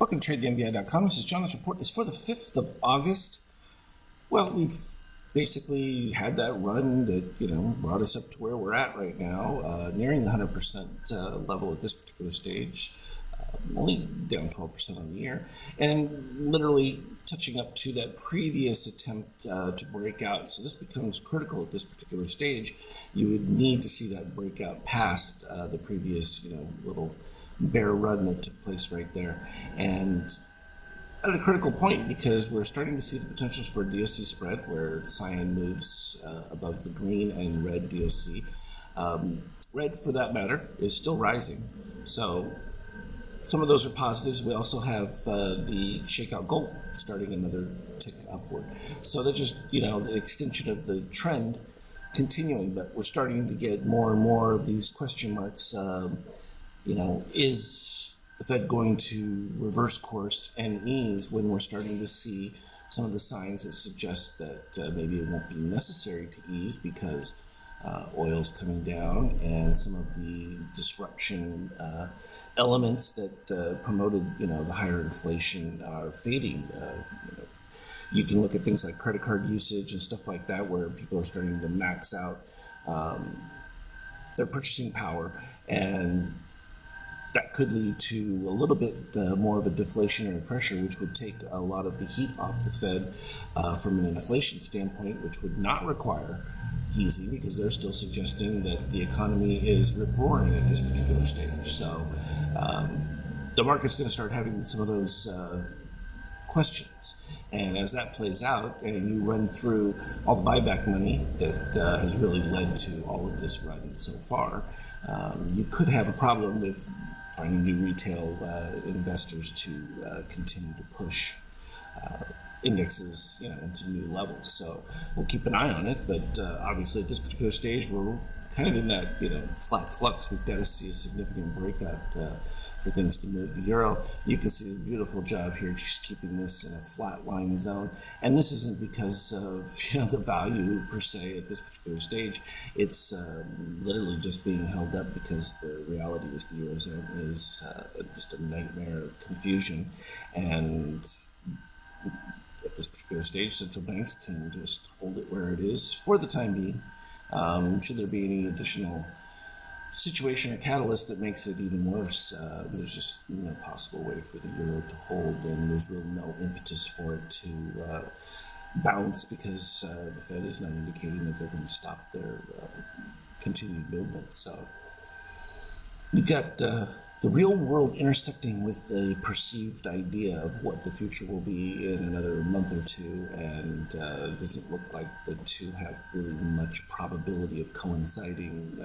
Welcome to TradeTheMBI.com. This is John. This report is for the 5th of August. Well, we've basically had that run that, brought us up to where we're at right now, nearing the 100% level at this particular stage, only down 12% on the year, and literally touching up to that previous attempt to break out. So this becomes critical at this particular stage. You would need to see that breakout past the previous, little bear run that took place right there. And at a critical point, because we're starting to see the potentials for a DOC spread where cyan moves above the green and red DOC. Red, for that matter, is still rising. So some of those are positives. We also have the shakeout gold starting another tick upward. So that's just, the extension of the trend continuing, but we're starting to get more and more of these question marks. Is the Fed going to reverse course and ease when we're starting to see some of the signs that suggest that maybe it won't be necessary to ease because oil's coming down and some of the disruption elements that promoted, the higher inflation are fading. You can look at things like credit card usage and stuff like that, where people are starting to max out their purchasing power, and that could lead to a little bit more of a deflationary pressure, which would take a lot of the heat off the Fed from an inflation standpoint, which would not require easing because they're still suggesting that the economy is rip-roaring at this particular stage. So the market's going to start having some of those questions. And as that plays out and you run through all the buyback money that has really led to all of this run so far, you could have a problem with finding new retail investors to continue to push indexes into new levels. So we'll keep an eye on it, but obviously at this particular stage we're kind of in that flat flux. We've got to see a significant breakout for things to move. The euro, you can see a beautiful job here just keeping this in a flat line zone, and this isn't because of the value per se at this particular stage. It's literally just being held up because the reality is the eurozone is just a nightmare of confusion, and at this particular stage, central banks can just hold it where it is for the time being. Should there be any additional situation or catalyst that makes it even worse, there's just no possible way for the euro to hold, and there's really no impetus for it to bounce because the Fed is not indicating that they're going to stop their continued movement. So you've got the real world intersecting with a perceived idea of what the future will be in another month or two, and it doesn't look like the two have really much probability of coinciding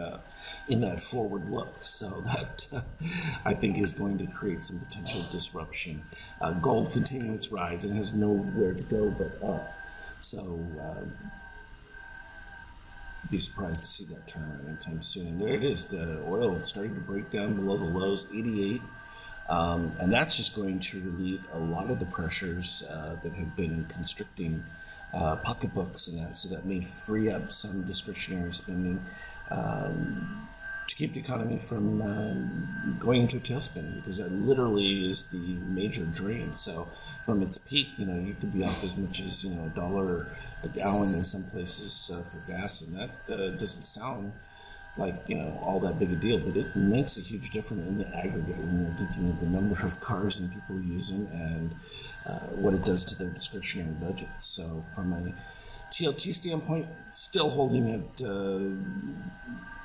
in that forward look. So that I think is going to create some potential disruption. Gold continuing its rise and has nowhere to go but up. So be surprised to see that turn around anytime soon. And there it is, the oil starting to break down below the lows, 88. And that's just going to relieve a lot of the pressures that have been constricting pocketbooks and that. So that may free up some discretionary spending to keep the economy from going into a tailspin, because that literally is the major drain. So from its peak, you could be off as much as $1 a gallon in some places for gas, and that doesn't sound like all that big a deal, but it makes a huge difference in the aggregate when you're thinking of the number of cars and people using and what it does to their discretionary budgets. So from a TLT standpoint, still holding it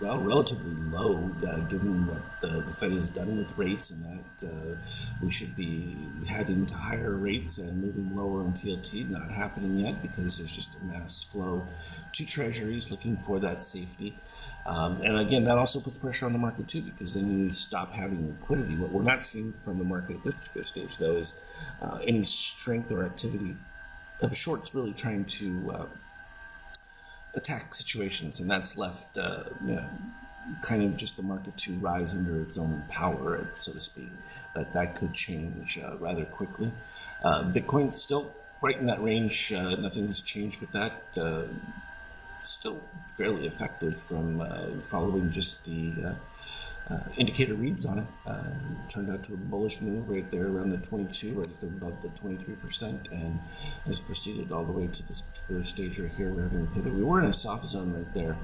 relatively low, given what the Fed has done with rates, and that we should be heading to higher rates and moving lower on TLT. Not happening yet because there's just a mass flow to treasuries looking for that safety. And again, that also puts pressure on the market too, because then you stop having liquidity. What we're not seeing from the market at this particular stage, though, is any strength or activity of shorts really trying to attack situations, and that's left kind of just the market to rise under its own power, so to speak. But that could change rather quickly. Bitcoin still right in that range. Nothing has changed with that. Still fairly effective from following just the indicator reads on it. Turned out to a bullish move right there around the 22, right above the 23%, and has proceeded all the way to this particular stage right here. We're having a pivot. We were in a soft zone right there,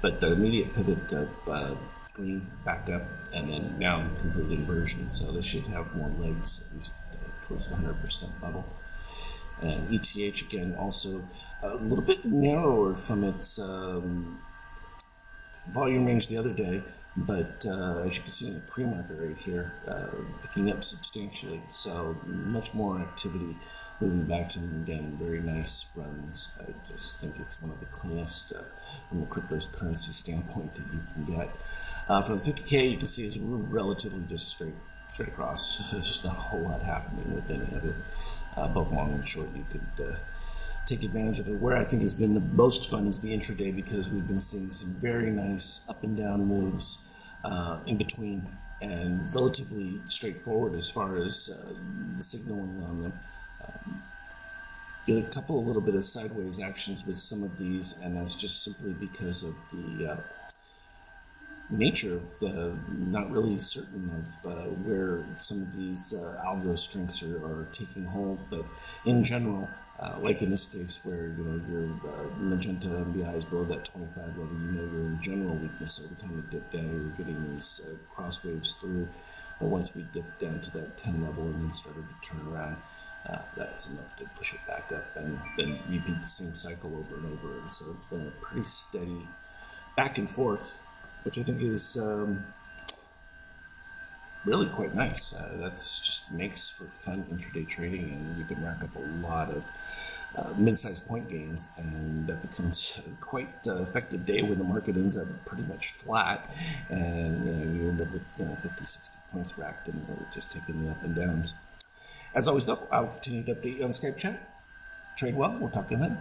but that immediate pivot of green back up, and then now the complete inversion. So this should have more legs, at least towards the 100% level. And ETH again also a little bit narrower from its volume range the other day, but as you can see in the pre-market right here, picking up substantially. So much more activity moving back to them again. Very nice runs. I just think it's one of the cleanest from a cryptocurrency standpoint that you can get. From the 50K, you can see it's relatively just straight across. There's just not a whole lot happening with any of it. Both long and short, you could take advantage of it. Where I think has been the most fun is the intraday, because we've been seeing some very nice up and down moves in between, and relatively straightforward as far as the signaling on them. A couple of little bit of sideways actions with some of these, and that's just simply because of the nature of not really certain of where some of these algo strengths are taking hold. But in general, like in this case where your magenta MBI is below that 25 level, you're in general weakness. Every time you dip down, you're getting these cross waves through. But once we dipped down to that 10 level and then started to turn around, that's enough to push it back up and then repeat the same cycle over and over. And so it's been a pretty steady back and forth, which I think is really quite nice. That's just makes for fun intraday trading, and you can rack up a lot of mid-sized point gains, and that becomes a quite effective day when the market ends up pretty much flat, and you end up with 50, 60 points racked in there, just taking the up and downs. As always, though, I'll continue to update you on Skype chat. Trade well. We'll talk to you later.